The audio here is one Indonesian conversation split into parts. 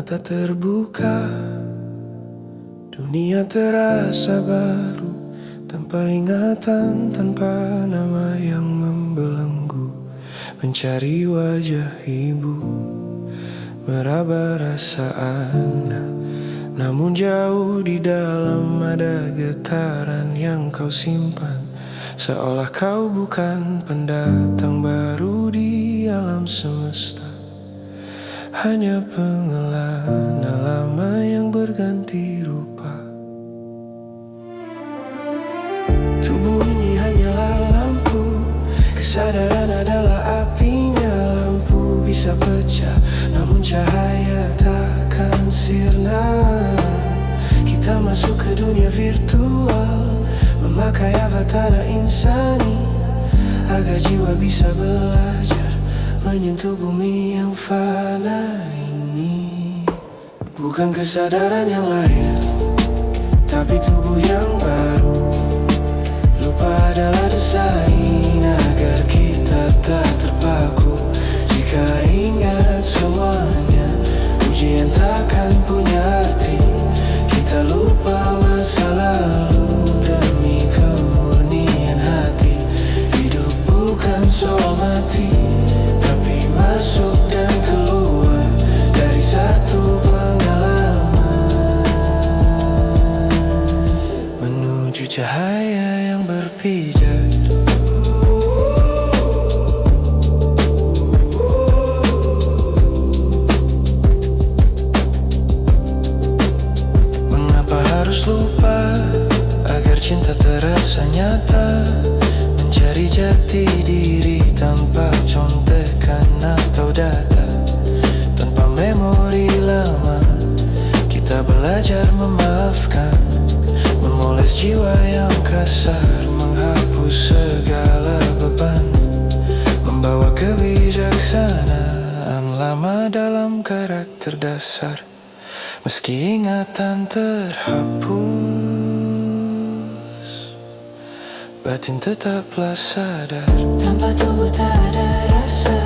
mata terbuka, dunia terasa baru, tanpa ingatan, tanpa nama yang membelenggu. Mencari wajah ibu, meraba rasa anak, namun jauh di dalam ada getaran yang kau simpan. Seolah kau bukan pendatang baru di alam semesta, hanya pengelana lama yang berganti rupa. Tubuh ini hanyalah lampu, kesadaran adalah apinya. Lampu bisa pecah, namun cahaya takkan sirna. Kita masuk ke dunia virtual, memakai avatar insani, agar jiwa bisa belajar menyentuh bumi yang fana ini. Bukan kesadaran yang lahir, tapi tubuh yang baru. Lupa adalah desain agar kita tak terpaku. Jika ingat semuanya, ujian takkan punya arti. Kita lupa masa lalu demi kemurnian hati. Hidup bukan soal mati, tapi masuk dan keluar dari satu pengalaman, menuju cahaya yang berpijar. Mengapa harus lupa agar cinta terasa nyata? Mencari jati diri tanpa contekan atau data, tanpa memori lama. Kita belajar memaafkan, memoles jiwa yang kasar, menghapus segala beban, membawa kebijaksanaan lama dalam karakter dasar. Meski ingatan terhapus, batin tetaplah sadar. Tanpa tubuh tak ada rasa,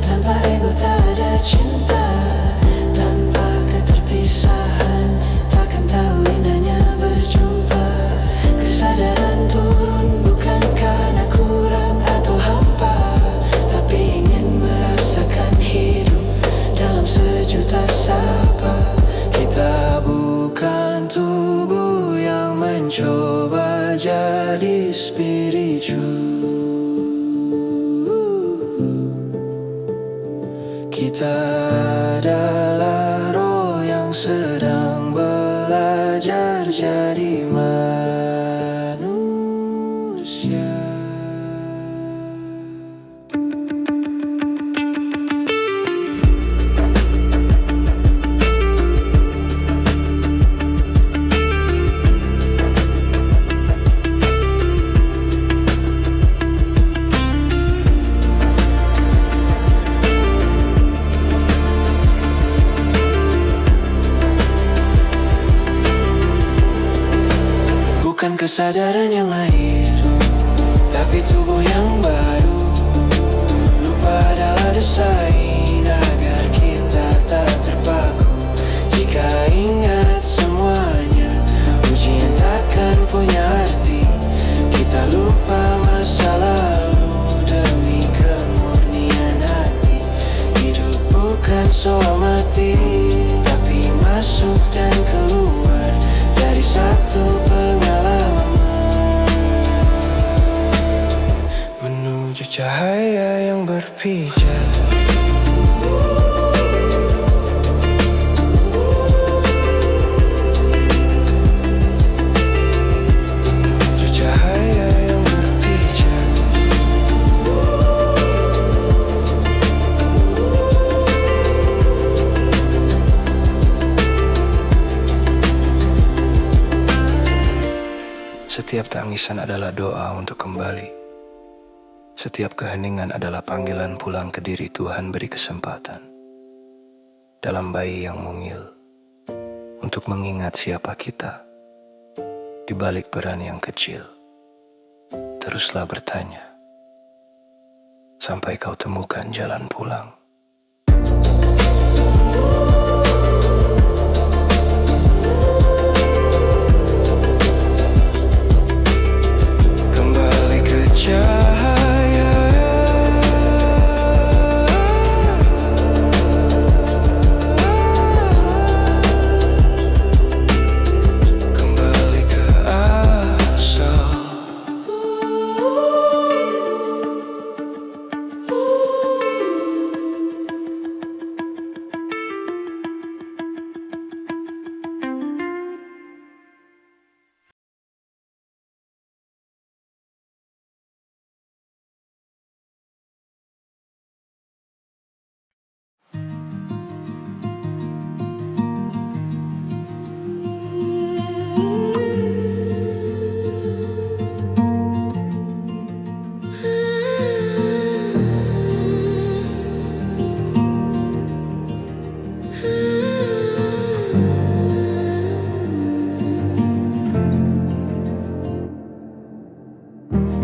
tanpa ego tak ada cinta, tanpa keterpisahan takkan tahu indahnya berjumpa. Kesadaran turun bukan karena kurang atau hampa, tapi ingin merasakan hidup dalam sejuta sapa. Kita bukan tubuh yang mencoba jadi spiritu. Kita adalah roh yang sedang belajar jadi manusia. Bukan kesadaran yang lahir, tapi tubuh yang baru. Lupa adalah desain agar kita tak terpaku. Jika ingat semuanya, ujian takkan punya arti. Kita lupa masa lalu demi kemurnian hati. Hidup bukan soal mati, tapi masuk dan keluar dari satu pengalaman, menuju cahaya yang berpijar. Menuju cahaya yang berpijar. Setiap tangisan adalah doa untuk kembali. Setiap keheningan adalah panggilan pulang ke diri. Tuhan beri kesempatan dalam bayi yang mungil untuk mengingat siapa kita di balik peran yang kecil. Teruslah bertanya sampai kau temukan jalan pulang.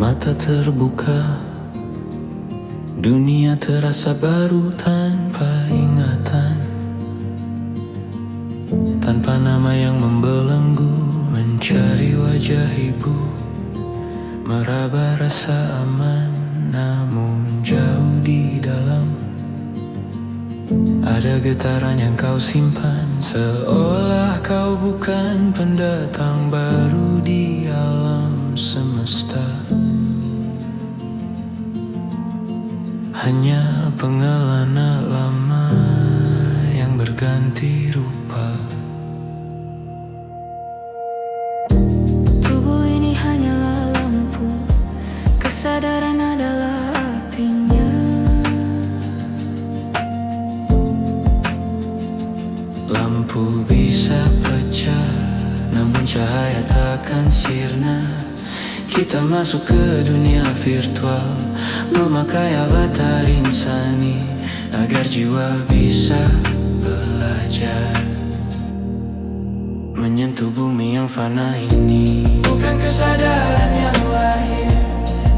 Mata terbuka, dunia terasa baru tanpa ingatan, tanpa nama yang membelenggu. Mencari wajah ibu, meraba rasa aman, namun jauh di dalam ada getaran yang kau simpan, seolah kau bukan pendatang baru di alam semesta, hanya pengelana lama yang berganti rupa. Tubuh ini hanyalah lampu, kesadaran adalah apinya. Lampu bisa pecah, namun cahaya takkan sirna. Kita masuk ke dunia virtual, memakai avatar insani, agar jiwa bisa belajar menyentuh bumi yang fana ini. Bukan kesadaran yang lahir,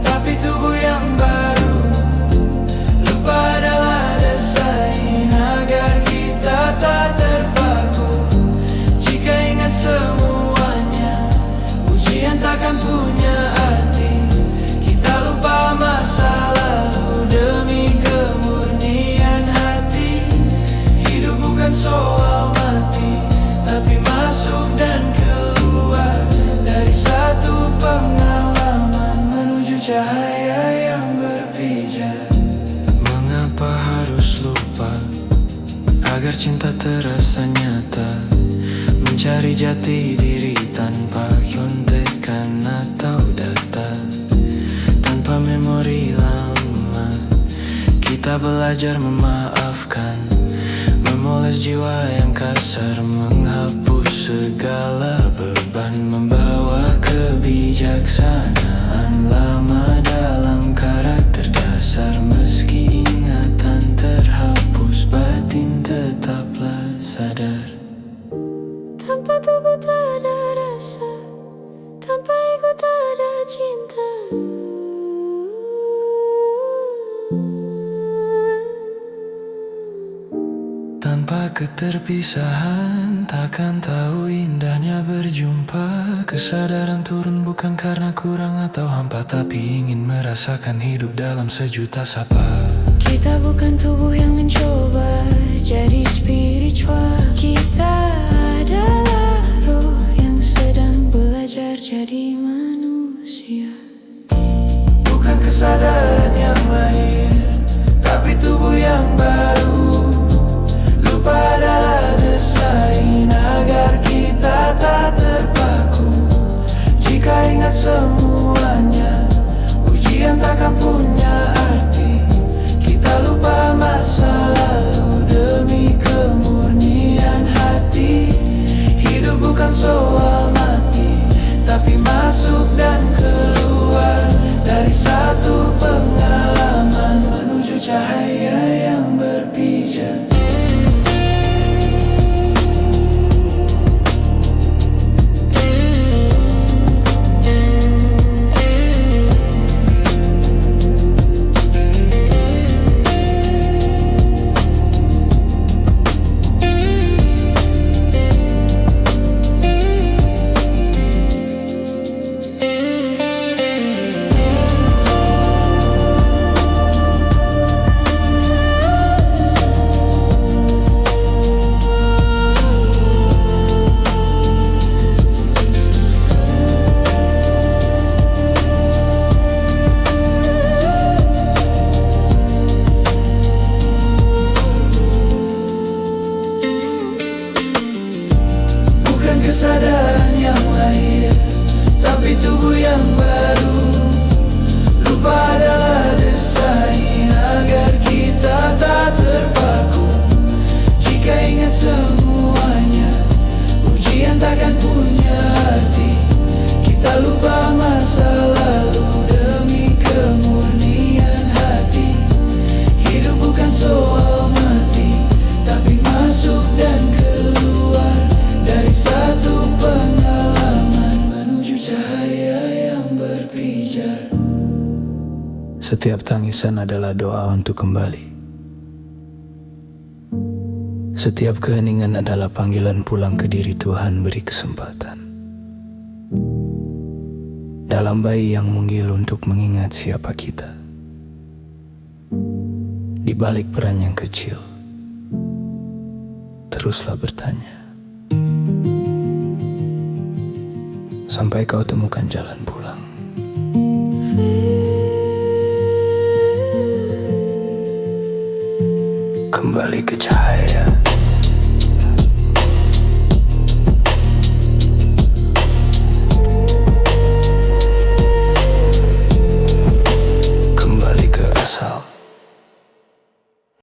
tapi tubuh yang baru. Lupa adalah desain agar kita tak terpaku. Jika ingat semuanya, ujian takkan punya arti. Kita lupa masa lalu demi kemurnian hati. Hidup bukan soal mati, tapi masuk dan keluar dari satu pengalaman menuju cahaya yang berpijar. Mengapa harus lupa agar cinta terasa nyata? Mencari jati diri tanpa contekan atau data, tanpa memori lama. Kita belajar memaafkan, memoles jiwa yang kasar, menghapus segala beban, membawa kebijaksanaan lama dalam karakter dasar. Meski ingatan terhapus, batin tetaplah sadar. Tanpa tubuh tak ada rasa, tanpa ego tak ada cinta. Tanpa keterpisahan, takkan tahu indahnya berjumpa. Kesadaran turun bukan karena kurang atau hampa, tapi ingin merasakan hidup dalam sejuta sapa. Kita bukan tubuh yang mencoba jadi spiritual. Kita adalah roh yang sedang belajar jadi manusia. Bukan kesadaran yang lahir, tapi tubuh yang baru. Lupa adalah desain agar kita tak terpaku. Jika ingat semuanya, ujian takkan punya arti. Kita lupa masa lalu demi kemurnian hati. Hidup bukan soal mati, tapi masuk dan keluar dari satu pengalaman menuju cahaya yang berpijar. Kesadaran yang lahir, tapi tubuh yang baru. Lupa adalah desain agar kita tak terpaku. Jika ingat semuanya, ujian takkan punya arti. Kita lupa masa lalu demi kemurnian hati. Hidup bukan soal mati, tapi masuk dan keluar dari satu pengalaman menuju cahaya yang berpijar. Setiap tangisan adalah doa untuk kembali. Setiap keheningan adalah panggilan pulang ke diri. Tuhan beri kesempatan. Dalam bayi yang mungil untuk mengingat siapa kita. Di balik peran yang kecil, teruslah bertanya sampai kau temukan jalan pulang. Kembali ke cahaya.